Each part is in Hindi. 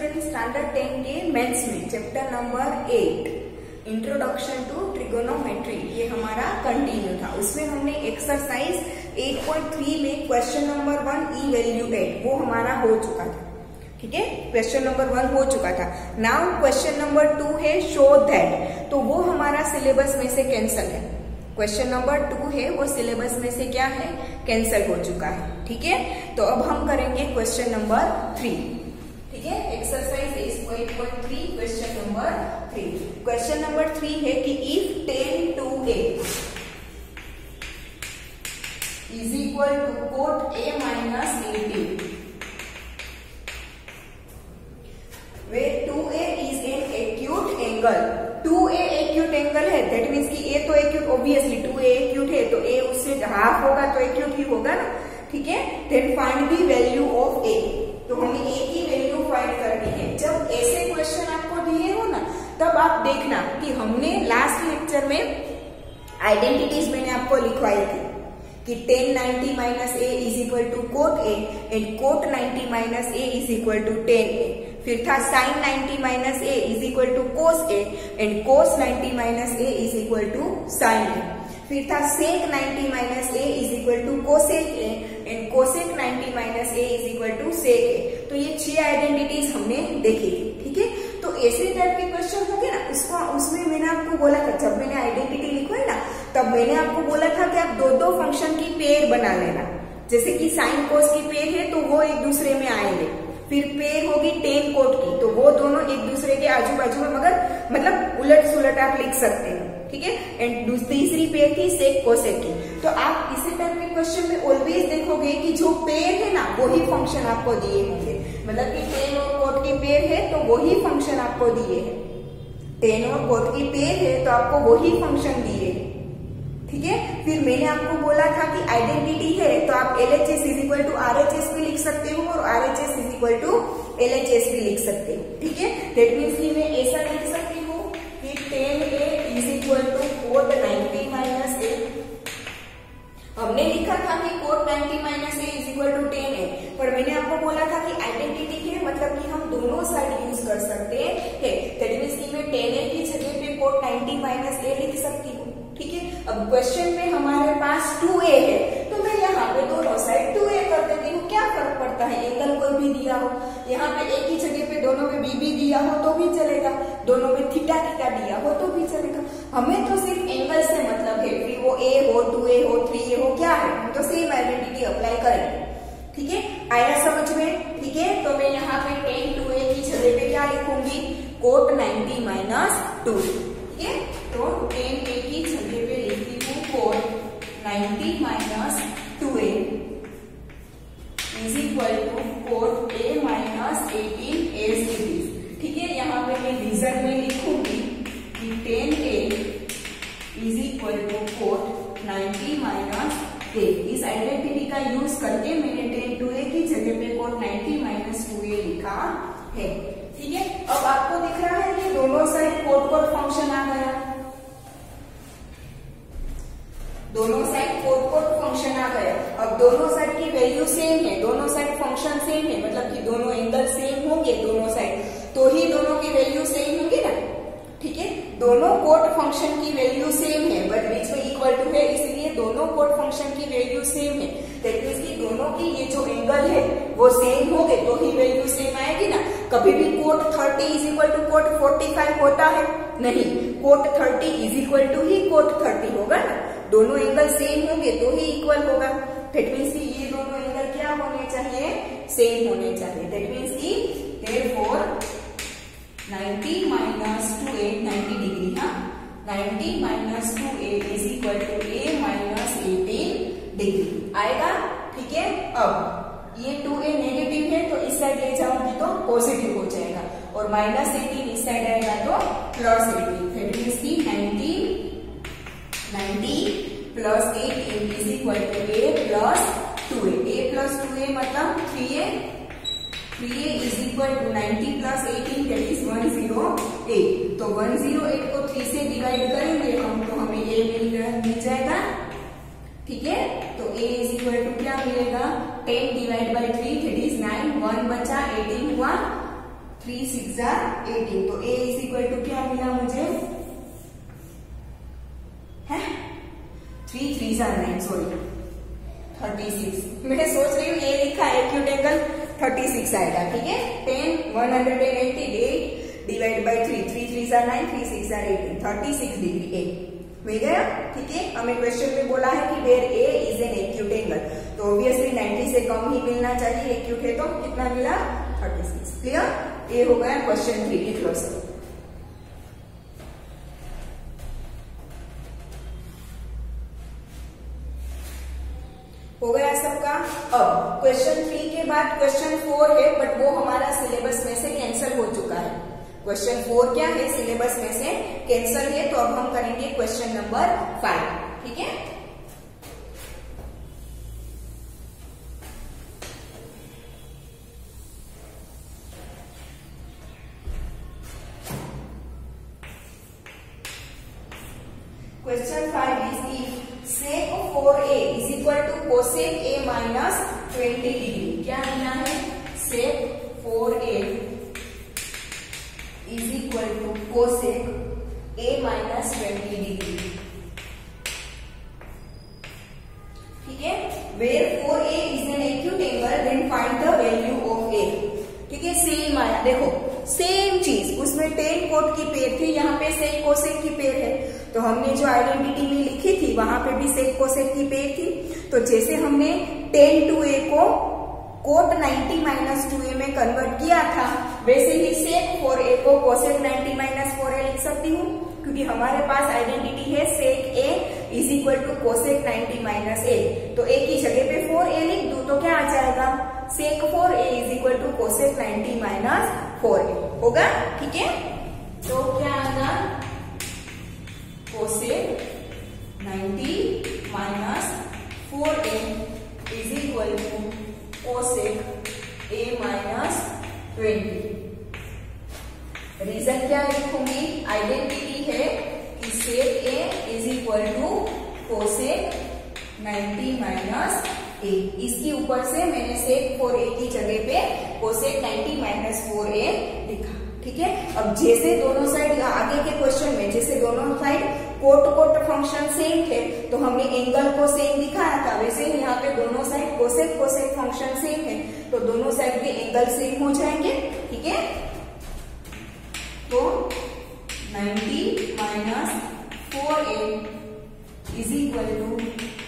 स्टूडेंट स्टैंडर्ड 10 के मेंस में chapter number 8 introduction to trigonometry ये हमारा कंटिन्यू था। उसमें हमने एक्सरसाइज 8.3 में क्वेश्चन नंबर 1 इवैल्यूएट वो हमारा हो चुका था। ठीक है, क्वेश्चन नंबर 1 हो चुका था। नाउ क्वेश्चन नंबर 2 है शो दैट, तो वो हमारा सिलेबस में से कैंसल है। क्वेश्चन नंबर 2 है वो सिलेबस में से क्या है, कैंसल हो चुका है। ठीक है, तो अब हम करेंगे क्वेश्चन नंबर 3। ठीक है, exercise 8.3 question number 3। Question number 3 है कि if 10 to a is equal to quote a minus 18 where 2a is an acute angle। 2a acute angle है, दैट मीन्स कि a तो acute, ऑब्वियसली 2a acute है तो a उससे हाफ होगा तो acute ही होगा ना। ठीक है, then find the value of a, तो हमें a की वैल्यू फाइंड करनी है। जब ऐसे क्वेश्चन आपको दिए हो ना तब आप देखना कि हमने लास्ट लेक्चर में आइडेंटिटीज मैंने आपको लिखवाई थी कि tan 90 minus a is equal to cot a and cot 90 minus a is equal to tan a। फिर था sin 90 minus a is equal to cos a and cos 90 minus a is equal to sin a। फिर था sec 90 minus a is equal to cosec a and cosec 90 minus a is equal to sec a। तो ये 6 आइडेंटिटीज हमने देखी थी। ठीक है, तो ऐसे टाइप के क्वेश्चन होंगे ना, उसमें मैंने आपको बोला था, जब मैंने आइडेंटिटी लिखवाई ना तब मैंने आपको बोला था कि आप दो फंक्शन की पेयर बना लेना। जैसे कि साइन कोस की पेयर है तो वो एक दूसरे में आएंगे, फिर पेयर होगी टेन कोट की तो वो दोनों एक दूसरे के आजू बाजू में मगर मतलब उलट सुलट आप लिख सकते हैं। ठीक है, एंड तीसरी पेयर थी सेक कोसेक की। तो आप इसी टाइप के क्वेश्चन में ऑलवेज देखोगे कि जो पेयर है ना वही फंक्शन आपको दिए होंगे। मतलब कि टेन और कोट की पेयर है तो वही फंक्शन आपको दिए है। टेन और कोट की पेयर है तो आपको वही फंक्शन दिए है। ठीक है, फिर मैंने आपको बोला था कि आइडेंटिटी है तो आप LHS is equal to RHS भी लिख सकते हो और RHS is equal to LHS भी लिख सकते हो। ठीक है, दैट मीन्स कि मैं ऐसा लिख सकती हूँ कि tan a is equal to cot 90 minus a। हमने लिखा था कि cot 90 minus a is equal to tan a, पर मैंने आपको बोला था कि आइडेंटिटी है मतलब कि हम दोनों साइड यूज कर सकते हैं। दैट मीन्स कि मैं tan a की जगह पे कोट 90 माइनस a लिख सकती हूँ। ठीक है, अब क्वेश्चन में हमारे पास 2a है तो मैं यहाँ पे दोनों साइड 2a कर देती हूँ। क्या फर्क पड़ता है, एंगल कोई भी दिया हो, यहाँ पे a की जगह पे दोनों में b भी दिया हो तो भी चलेगा, दोनों में थीटा दिया हो तो भी चलेगा। हमें तो सिर्फ एंगल से मतलब है, फिर वो a हो 2a हो 3a हो क्या है, हम तो सेम आइडेंटिटी अप्लाई करेंगे। ठीक है, आया समझ में। ठीक है, तो मैं यहाँ पे tan 2a की जगह पे क्या लिखूंगी, कोट 90 माइनस 2। ठीक है, तो tan a की जगह पे लिखती हूँ cot 90 minus 2a is equal to cot a minus 18 as it is. ठीक है, यहाँ पे मैं रीजन में लिखूंगी कि tan a is equal to cot 90 minus a। इस आइडेंटिटी का यूज करके मैंने tan 2a की जगह पे कोट 90 माइनस 2a लिखा है। ठीक है, अब आपको दिख रहा है कि दोनों साइड कोट फंक्शन आ गया, दोनों साइड कोट फंक्शन आ गया। अब दोनों साइड की वैल्यू सेम है, दोनों साइड फंक्शन सेम है, मतलब कि दोनों एंगल सेम होंगे दोनों साइड, तो ही दोनों की वैल्यू सेम होगी ना। ठीक है, दोनों कोट फंक्शन की वैल्यू सेम है बट बीच में इक्वल टू है, इसलिए दोनों कोट फंक्शन की वैल्यू सेम है। दैट मीन्स कि दोनों की ये जो एंगल है वो सेम हो गए तो ही वैल्यू सेम आएगी ना। कभी भी cot 30 is equal to cot 45 होता है नहीं, कोट 30 इज इक्वल टू ही कोट 30 होगा ना। दोनों एंगल सेम होंगे तो ही इक्वल होगा। दैट मीन्स कि ये दोनों एंगल क्या होने चाहिए, सेम होने चाहिए। दैट मीन्स कि देयरफॉर 90 माइनस 2a 90 डिग्री, हाँ 90 minus 2a is equal to a minus 18 degree आएगा। ठीक है, अब ये 2a नेगेटिव है तो इस साइड ले जाऊंगी तो पॉजिटिव हो जाएगा और माइनस 18 इस साइड आएगा तो प्लस 18। दैट मीन्स की 90 plus 18 is equal to a plus 2a। a plus 2a मतलब 3a is equal to 90 plus 18 that is 108। तो 108 को 3 से डिवाइड करेंगे हम तो हमें a मिल जाएगा। ठीक है, तो a इज इक्वल टू क्या मिलेगा, 10 डिवाइड बाई 3 दैट इज 9, 1 बचा 18 हुआ 3 6 18, तो a इज इक्वल टू क्या मिला मुझे है 3 3 9 सॉरी 36। मैं सोच रही हूँ ये लिखा है एक्यूट एंगल 36 आएगा, ठीक है। 180 डिवाइड बाई 3 3 3 9 3 6 18 36 डिग्री ए मिल गया, ठीक है। हमें क्वेश्चन में बोला है कि where a is an acute angle, तो ऑब्वियसली 90 से कम ही मिलना चाहिए, एक्यूट है तो कितना मिला 36। क्लियर, ये हो गया क्वेश्चन 3। लिख लो सर। हो गया सबका। अब क्वेश्चन 3 के बाद क्वेश्चन 4 है, बट वो हमारा सिलेबस में से कैंसिल हो चुका है। क्वेश्चन 4 क्या है, सिलेबस में से कैंसिल है, तो अब हम करेंगे क्वेश्चन नंबर 5, ठीक है। Question 5 is if sec 4a is equal to cosec a minus 20 degree. क्या मिला है, sec 4a is equal to cosec a minus 20 degree, ठीक है। where 4a is an acute angle then find the value of a, ठीक है। सेम आया, देखो सेम चीज, उसमें टेन कोट की पेयर थी, यहाँ पे सेक कोसेक की पेयर है, तो हमने जो आइडेंटिटी में लिखी थी वहां पे भी सेक कोसेक की पेयर थी। तो जैसे हमने टेन टू ए को कोट 90 माइनस 2a में कन्वर्ट किया था, वैसे ही सेक 4a को कोसेक 90 माइनस 4a लिख सकती हूँ, क्योंकि हमारे पास आइडेंटिटी है sec a is equal to cosec 90 minus a। तो a की जगह पे 4a लिख दूं तो क्या आ जाएगा, sec 4a is equal to cosec 90 minus 4a होगा, ठीक है। तो क्या आएगा, cosec 90 minus 4a is equal to cosec a minus 20। Reason क्या लिखूंगी, आइडेंटिटी है कि sec a is equal to cosec 90 minus a। इसके ऊपर से मैंने सेक 4a की जगह पे कोसेक 90 माइनस 4a लिखा, ठीक है। अब जैसे दोनों साइड आगे के क्वेश्चन में जैसे दोनों side cot cot function same थे, तो हमने एंगल को सेम दिखाया था, वैसे ही यहाँ पे दोनों side cosec cosec function same है, तो दोनों साइड के एंगल सेम हो जाएंगे, ठीक है। तो 90 minus 4a is equal to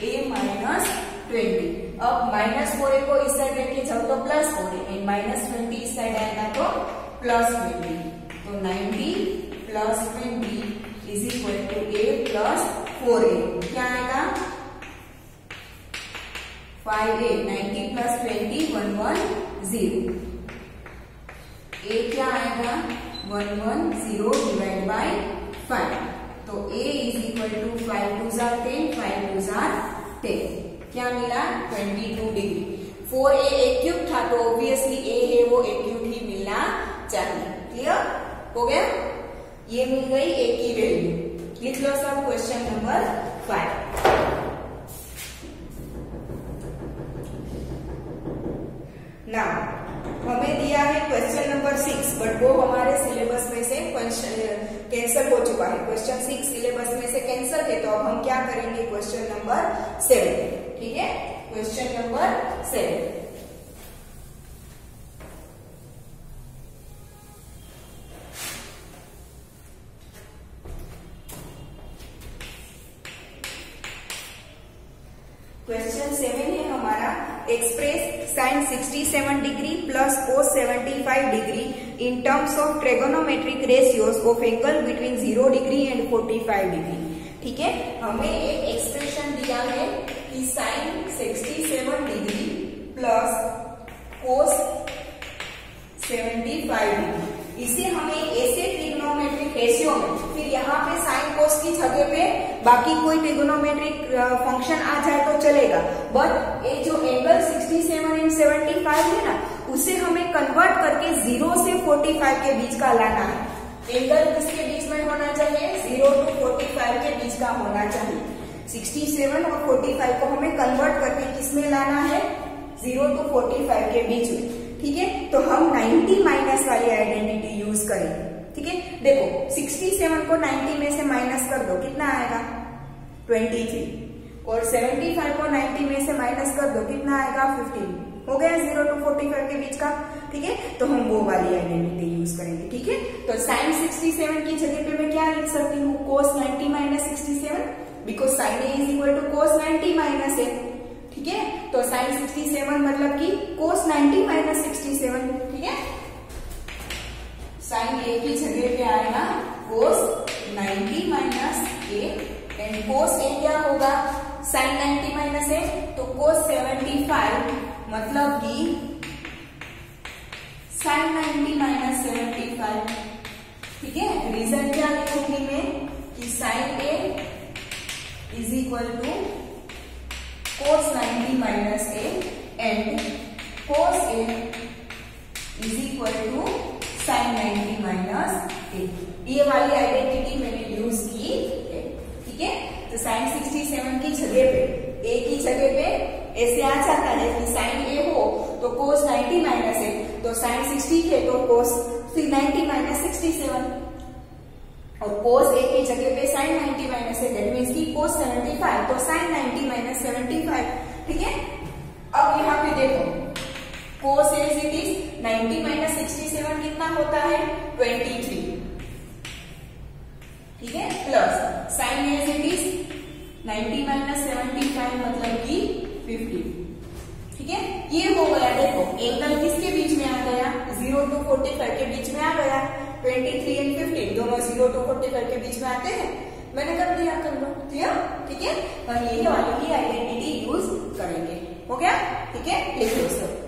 a minus 20। अब माइनस 4a को इस साइड लेके जाओ तो प्लस 4a, एंड माइनस 20 इस साइड आएगा तो प्लस 20। तो 90 plus 20 is equal to a plus 4a, क्या आएगा 5a। 90 प्लस 20 110, a क्या आएगा 110 डिवाइड बाई 5, तो a इज इक्वल टू 5 2 जार 10 5 2 जार 10, क्या मिला 22 डिग्री। 4a एक्यूट था, तो ऑब्वियसली a है वो एक्यूट ही मिलना चाहिए। क्लियर हो गया, ये मिल गई a की वैल्यू। लिख लो सब क्वेश्चन नंबर 5। नाउ हमें दिया है क्वेश्चन नंबर 6, बट वो हमारे सिलेबस में से कैंसिल हो चुका है। क्वेश्चन 6 सिलेबस में से कैंसिल है, तो अब हम क्या करेंगे क्वेश्चन नंबर 7, ठीक है। क्वेश्चन नंबर 7, क्वेश्चन 7 है हमारा, express sine 67 degree plus cos 75 degree in terms of trigonometric ratios of angle between 0 degree and 45 degree, ठीक है। हमें एक एक्सप्रेशन दिया है कि sine 67 degree plus cos 75 degree, इसे हमें ऐसे ट्रिगोनोमेट्रिक रेशियो में, फिर यहाँ पे साइन कोस की जगह पे बाकी कोई ट्रिगोनोमेट्रिक फंक्शन आ जाए तो चलेगा, बट ये जो एंगल 67 एंड 75 है ना, उसे हमें कन्वर्ट करके 0 से 45 के बीच का लाना है। एंगल किसके बीच में होना चाहिए, 0 to 45 के बीच का होना चाहिए। 67 और 45 को हमें कन्वर्ट करके किसमें लाना है, 0 to 45 के बीच में, ठीक है। तो हम 90 माइनस वाली आइडेंटिटी करेंगे। ठीक है, देखो 67 को 90 में से माइनस कर दो, कितना आएगा 23, और 75 को 90 में से माइनस कर दो, कितना आएगा 15। हो गया 0 to 45 के बीच का। ठीक है, तो हम वो वाली आइडेंटिटी यूज करेंगे। ठीक है, तो sin 67 की जगह पे मैं क्या लिख सकती हूँ, cos 90 minus 67, because sin a is equal to cos 90 minus a। ठीक है, तो sin 67 मतलब कि cos 90 माइनस 67। ठीक है, sin a की जगह पे आएगा cos 90 minus a, and cos a क्या होगा, sin 90 माइनस a, तो cos 75 मतलब कि sin 90 माइनस 75। ठीक है, रीजन क्या लिखूंगी मैं कि sin a is equal to cos 90 minus a and cos a is equal to sin 90 minus a। ये वाली आइडेंटिटी मैंने यूज की है। ठीक है, तो sin 67 की जगह पे a की जगह पे ऐसे आ जाता है कि sin a हो तो cos 90 माइनस a, तो sin 60 है तो cos 90 माइनस 67, और cos a की जगह पे sin 90 minus a, that means की cos 75, तो sin 90 माइनस 75। ठीक है, अब यहाँ पे देखो cos a is it is 90 minus 67 कितना होता है 23। ठीक है, plus sin a is it is 90 minus 75 मतलब कि 50। ठीक है, ये हो गया। देखो एंगल किसके बीच में आ गया, 0 to 45 के बीच में आ गया। 23 एंड 15 दोनों 0 to 45 के बीच में आते हैं, मैंने कर दिया, कर लो क्लियर। ठीक है, और यही वाली ही आइडेंटिटी यूज करेंगे। हो गया, ठीक है, लिख लो सब।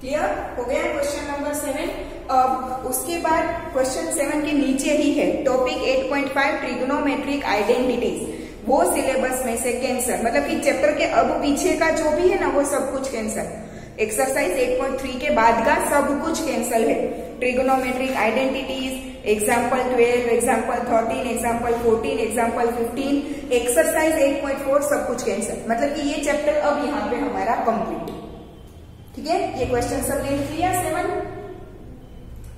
क्लियर हो गया क्वेश्चन नंबर 7। अब उसके बाद क्वेश्चन 7 के नीचे ही है टॉपिक 8.5 ट्रिग्नोमेट्रिक आइडेंटिटीज, वो सिलेबस में से कैंसर, मतलब कि चैप्टर के अब पीछे का जो भी है ना वो सब कुछ कैंसर। एक्सरसाइज 8.3 के बाद का सब कुछ कैंसल है। Trigonometric identities, example 12, example 13, example 14, example 15, exercise 8.4 सब कुछ कैंसल, मतलब कि ये चैप्टर अब यहाँ पे हमारा कंप्लीट। ठीक है, ये क्वेश्चन सब ले लिया 7।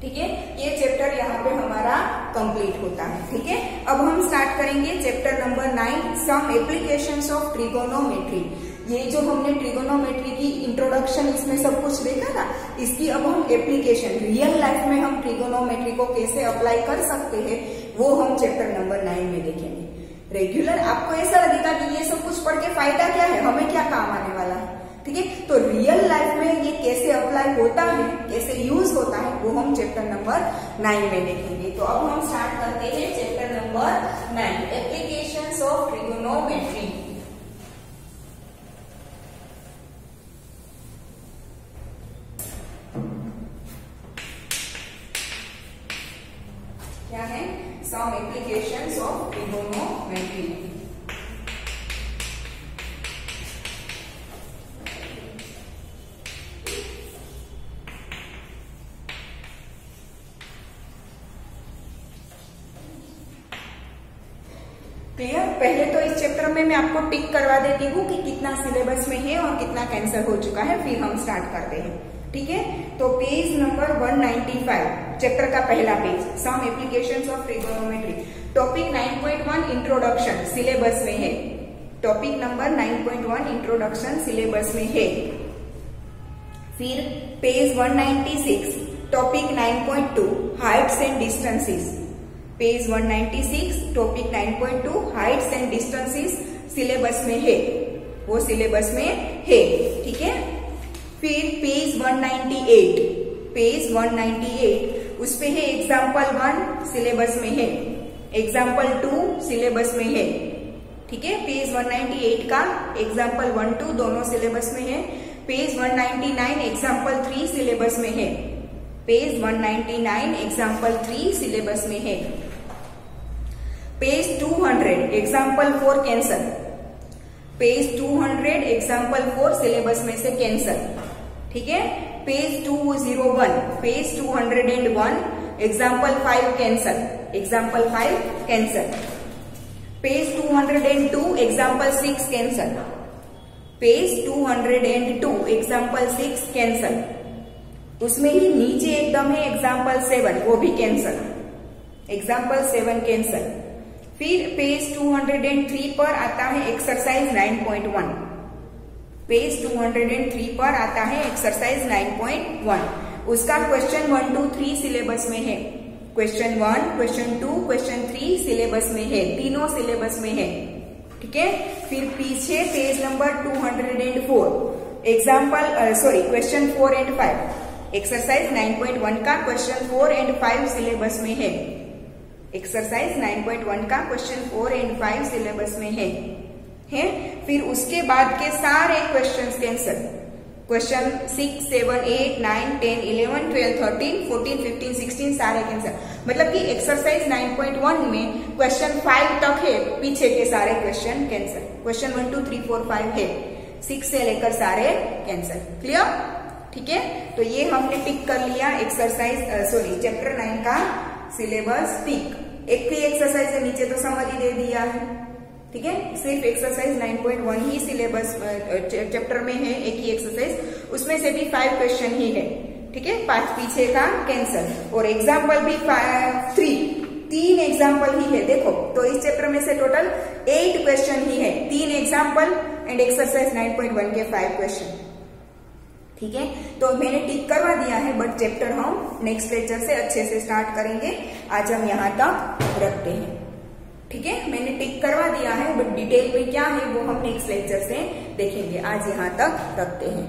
ठीक है, ये चैप्टर यहाँ पे हमारा कंप्लीट होता है। ठीक है, अब हम स्टार्ट करेंगे chapter number 9, some applications of trigonometry. ये जो हमने ट्रिगोनोमेट्री की इंट्रोडक्शन इसमें सब कुछ देखा ना, इसकी अब हम एप्लीकेशन रियल लाइफ में हम ट्रिगोनोमेट्री को कैसे अप्लाई कर सकते हैं वो हम चैप्टर नंबर 9 में देखेंगे। रेगुलर आपको ऐसा लगेगा कि ये सब कुछ पढ़ के फायदा क्या है, हमें क्या काम आने वाला है। ठीक है, तो रियल लाइफ में ये कैसे अप्लाई होता है, कैसे यूज होता है, वो हम चैप्टर नंबर 9 में देखेंगे। तो अब हम स्टार्ट करते हैं chapter number 9, applications of trigonometry. क्या है, some applications of trigonometry. Clear, पहले तो इस चैप्टर में मैं आपको टिक करवा देती हूँ कि कितना सिलेबस में है और कितना कैंसिल हो चुका है, फिर हम स्टार्ट करते हैं। ठीक है, तो पेज नंबर 195 चैप्टर का पहला page, some applications of trigonometry, topic 9.1 introduction syllabus में है। टॉपिक नंबर 9.1 इंट्रोडक्शन सिलेबस में है। फिर page 196 topic 9.2 Heights and distances, page 196 topic 9.2 Heights and distances syllabus में है, वो सिलेबस में है। ठीक है, फिर पेज 198, पेज 198 उस पे है एग्जाम्पल 1 सिलेबस में है, एग्जाम्पल 2 सिलेबस में है। ठीक है, पेज 198 का एग्जाम्पल 1, 2 दोनों सिलेबस में है। पेज 199 एग्जाम्पल 3 सिलेबस में है, पेज 199 एग्जाम्पल 3 सिलेबस में है। Page 200 example 4 cancel, page 200 example 4 syllabus में से कैंसल। ठीक है, page 201 page 201 example 5 cancel, example 5 cancel. Page 202 example 6 cancel, page 202 example 6 cancel, उसमें ही नीचे एकदम है एग्जाम्पल 7 वो भी कैंसल, एग्जाम्पल 7 कैंसल। फिर पेज 203 पर आता है एक्सरसाइज 9.1, पेज 203 पर आता है एक्सरसाइज 9.1, उसका क्वेश्चन 1 2 3 सिलेबस में है, क्वेश्चन 1 क्वेश्चन 2 क्वेश्चन 3 सिलेबस में है, तीनों सिलेबस में है, ठीक है। फिर पीछे page number 204 example question 4 and 5, exercise 9.1 का क्वेश्चन 4 एंड 5 सिलेबस में है, एक्सरसाइज 9.1 का क्वेश्चन 4 एंड 5 सिलेबस में है। फिर उसके बाद के सारे क्वेश्चंस कैंसल, क्वेश्चन 6 7 8 9 10 11 12 13 14 15 16 सारे कैंसल, मतलब कि एक्सरसाइज 9.1 में क्वेश्चन 5 तक है, पीछे के सारे क्वेश्चन कैंसल, क्वेश्चन 1 2 3 4 5 है, 6 से लेकर सारे कैंसल। क्लियर, ठीक है। तो ये हमने टिक कर लिया एक्सरसाइज चैप्टर 9 का सिलेबस टिक। एक ही एक्सरसाइज है, नीचे तो समरी दे दिया है, ठीक है। सिर्फ एक्सरसाइज 9.1 ही सिलेबस चैप्टर में है, एक ही एक्सरसाइज, उसमें से भी 5 क्वेश्चन ही है, ठीक है, 5 पीछे का कैंसल, और एग्जाम्पल भी 3 एग्जाम्पल ही है। देखो तो इस चैप्टर में से टोटल 8 क्वेश्चन ही है, 3 एग्जाम्पल एंड एक्सरसाइज 9.1 के 5 क्वेश्चन, ठीक है। तो मैंने टिक करवा दिया है, बट चैप्टर हम नेक्स्ट लेक्चर से अच्छे से स्टार्ट करेंगे, आज हम यहाँ तक रखते हैं, ठीक है। मैंने टिक करवा दिया है, बट डिटेल में क्या है वो हम नेक्स्ट लेक्चर से देखेंगे, आज यहाँ तक रखते हैं।